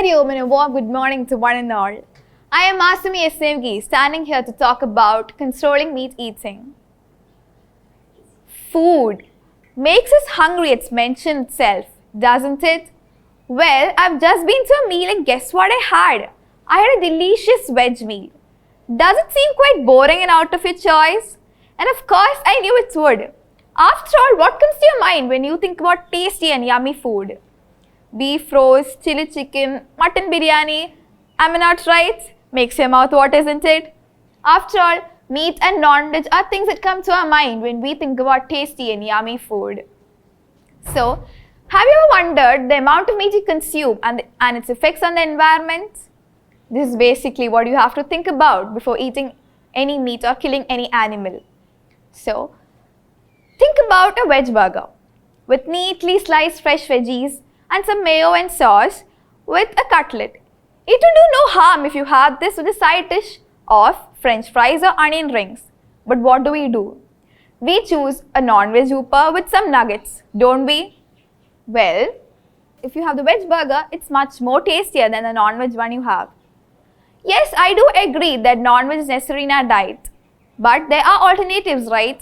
Hari Om and a warm good morning to one and all. I am Masoomi Nevgi, standing here to talk about controlling meat eating. Food makes us hungry, it's mentioned itself, doesn't it? Well, I've just been to a meal and guess what I had? I had a delicious veg meal. Does it seem quite boring and out of your choice? And of course, I knew it would. After all, what comes to your mind when you think about tasty and yummy food? Beef roast, chili chicken, mutton biryani, am I not right? Makes your mouth water, isn't it? After all, meat and non-veg are things that come to our mind when we think about tasty and yummy food. So, have you ever wondered the amount of meat you consume and its effects on the environment? This is basically what you have to think about before eating any meat or killing any animal. So, think about a veg burger with neatly sliced fresh veggies and some mayo and sauce with a cutlet. It will do no harm if you have this with a side dish of french fries or onion rings. But what do? We choose a non-veg whopper with some nuggets, don't we? Well, if you have the veg burger, it's much more tastier than the non-veg one you have. Yes, I do agree that non-veg is necessary in our diet. But there are alternatives, right?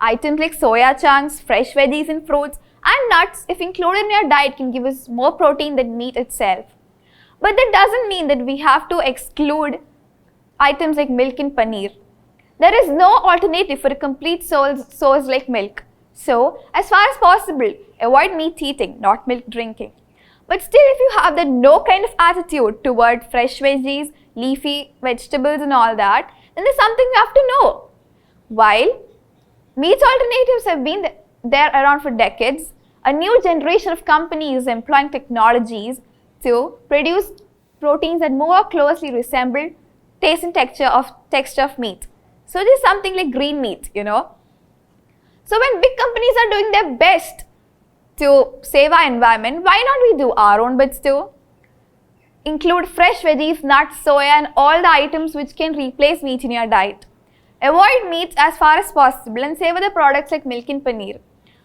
Items like soya chunks, fresh veggies and fruits, and nuts, if included in your diet, can give us more protein than meat itself. But that doesn't mean that we have to exclude items like milk and paneer. There is no alternative for a complete source like milk. So, as far as possible, avoid meat eating, not milk drinking. But still, if you have that no kind of attitude toward fresh veggies, leafy vegetables and all that, then there's something you have to know. While meat alternatives have been there around for decades, a new generation of companies employing technologies to produce proteins that more closely resemble taste and texture of meat. So this is something like green meat, So when big companies are doing their best to save our environment, why not we do our own bits too? Include fresh veggies, nuts, soya and all the items which can replace meat in your diet. Avoid meat as far as possible and savor the products like milk and paneer.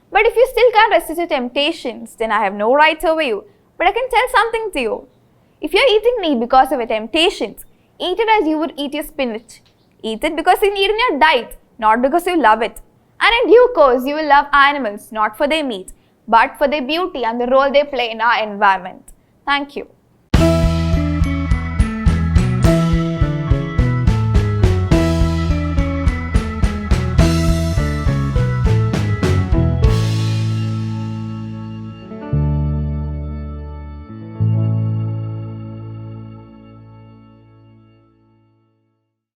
But if you still can't resist your temptations, then I have no rights over you. But I can tell something to you. If you're eating meat because of your temptations, eat it as you would eat your spinach. Eat it because you need it in your diet, not because you love it. And in due course, you will love animals, not for their meat, but for their beauty and the role they play in our environment. Thank you.